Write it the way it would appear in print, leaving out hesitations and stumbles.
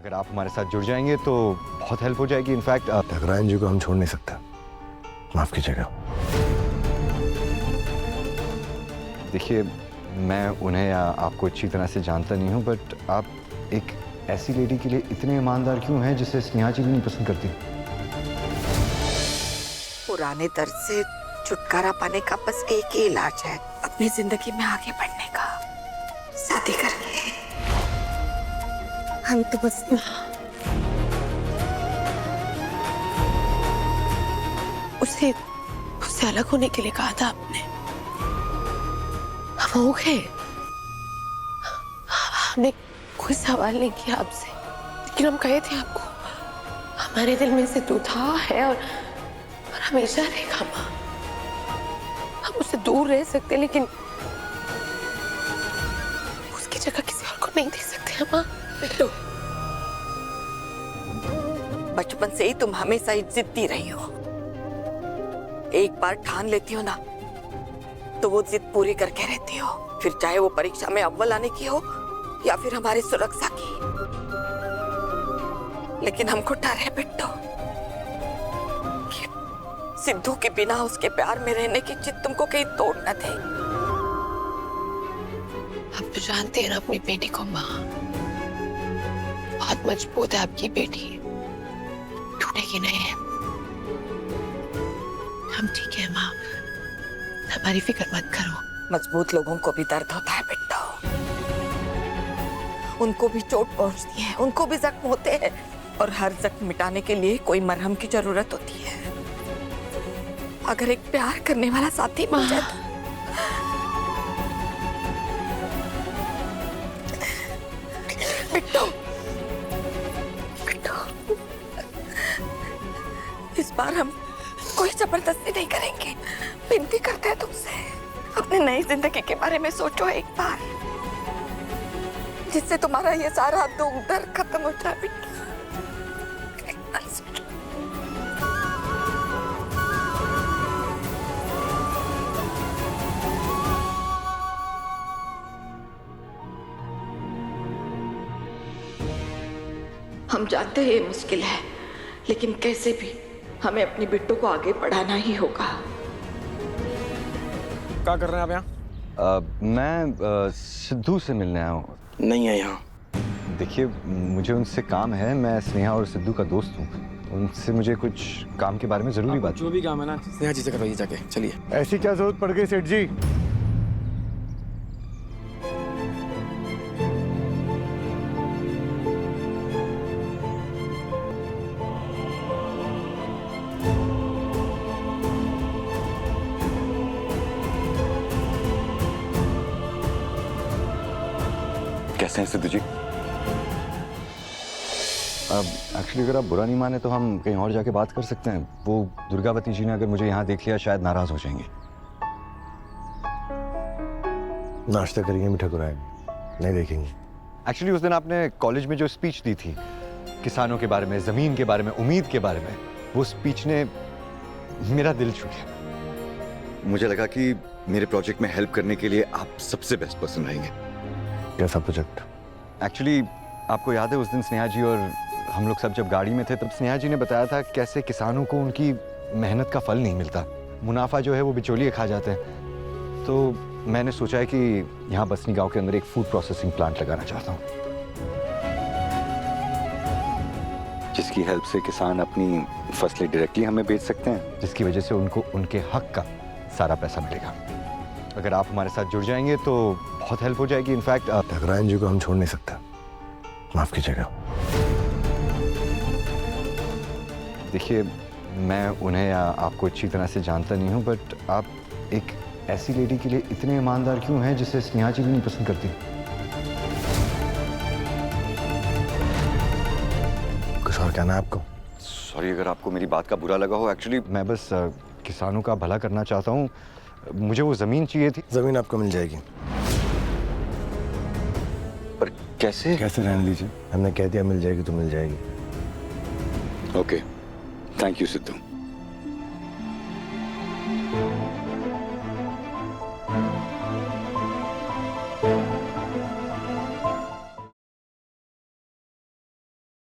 अगर आप हमारे साथ जुड़ जाएंगे तो बहुत हेल्प हो जाएगी। इनफैक्ट ठकराइन जी को हम छोड़ नहीं सकते, माफ कीजिएगा। देखिए, मैं उन्हें या आपको अच्छी तरह से जानता नहीं हूँ, बट आप एक ऐसी लेडी के लिए इतने ईमानदार क्यों हैं जिसे स्नेहा जी भी नहीं पसंद करती? पुराने दर्द से छुटकारा पाने का बस एक ही इलाज है, अपनी जिंदगी में आगे बढ़ने का, शादी करके। हम तो बस उससे अलग होने के लिए कहा था आपने। हम हो गए। हमने कोई सवाल नहीं किया आपसे, लेकिन हम कहे थे आपको हमारे दिल में से तू था, है और हमेशा रहेगा। माँ, हम उससे दूर रह सकते, लेकिन उसकी जगह किसी और को नहीं दे सकते। माँ, बिट्टू, बचपन से ही तुम हमेशा ही जिद्दी रही हो। एक बार ठान लेती हो ना, तो वो जिद पूरी करके रहती हो, फिर चाहे वो परीक्षा में अव्वल आने की हो या फिर हमारी सुरक्षा की। लेकिन हमको डर है बिट्टू कि सिद्धू के बिना उसके प्यार में रहने की जिद तुमको कहीं तोड़ न दे। आप तो जानते हैं ना अपनी बेटी को। माँ, बहुत मजबूत है आपकी बेटी, टूटेगी नहीं। हम ठीक है माँ, हमारी फिक्र मत करो। मजबूत लोगों को भी दर्द होता है बिट्टू, उनको भी चोट पहुंचती है, उनको भी जख्म होते हैं, और हर जख्म मिटाने के लिए कोई मरहम की जरूरत होती है। अगर एक प्यार करने वाला साथी मिल जाए तो बिट्टू, बिट्टू, इस बार हम कोई जबरदस्ती नहीं करेंगे। विनती करते हैं तुमसे, अपनी नई जिंदगी के बारे में सोचो एक बार, जिससे तुम्हारा ये सारा दुख दर्द खत्म हो जाए बिट्टू। हम जानते हैं ये मुश्किल है, लेकिन कैसे भी हमें अपनी बिट्टू को आगे बढ़ाना ही होगा। क्या कर रहे हैं आप यहाँ? मैं सिद्धू से मिलने आया हूँ। नहीं है यहाँ। देखिए, मुझे उनसे काम है। मैं स्नेहा और सिद्धू का दोस्त हूँ, उनसे मुझे कुछ काम के बारे में जरूरी बात। जो भी काम है ना, स्नेहा जी से करवाइए जाके। चलिए। ऐसी क्या जरूरत पड़ गई सेठ जी? कैसे हैं सिद्धू जी? अब एक्चुअली अगर आप बुरा नहीं माने तो हम कहीं और जाके बात कर सकते हैं। वो दुर्गावती जी ने अगर मुझे यहाँ देख लिया शायद नाराज हो जाएंगे। नाश्ता करेंगे मीठा कुराएं, नहीं देखेंगे। एक्चुअली उस दिन आपने कॉलेज में जो स्पीच दी थी किसानों के बारे में, जमीन के बारे में, उम्मीद के बारे में, वो स्पीच ने मेरा दिल छू लिया। मुझे लगा कि मेरे प्रोजेक्ट में हेल्प करने के लिए आप सबसे बेस्ट पर्सन रहेंगे। कैसा प्रोजेक्ट? एक्चुअली आपको याद है उस दिन स्नेहा जी और हम लोग सब जब गाड़ी में थे, तब स्नेहा जी ने बताया था कैसे किसानों को उनकी मेहनत का फल नहीं मिलता, मुनाफा जो है वो बिचौलिए खा जाते हैं। तो मैंने सोचा है कि यहाँ बसनी गांव के अंदर एक फूड प्रोसेसिंग प्लांट लगाना चाहता हूँ, जिसकी हेल्प से किसान अपनी फसलें डायरेक्टली हमें बेच सकते हैं, जिसकी वजह से उनको उनके हक का सारा पैसा मिलेगा। अगर आप हमारे साथ जुड़ जाएंगे तो बहुत हेल्प हो जाएगी। इनफैक्ट ठकराइन जी को हम छोड़ नहीं सकते, माफ कीजिएगा। देखिए, मैं उन्हें या आपको अच्छी तरह से जानता नहीं हूँ, बट आप एक ऐसी लेडी के लिए इतने ईमानदार क्यों हैं जिसे स्नेहा जी भी नहीं पसंद करती? कुछ और कहना है आपको? सॉरी अगर आपको मेरी बात का बुरा लगा हो। एक्चुअली मैं बस किसानों का भला करना चाहता हूँ। मुझे वो जमीन चाहिए थी। जमीन आपको मिल जाएगी। पर कैसे? कैसे रहने दीजिए, हमने कह दिया मिल जाएगी तो मिल जाएगी। Okay, thank you Sidhu.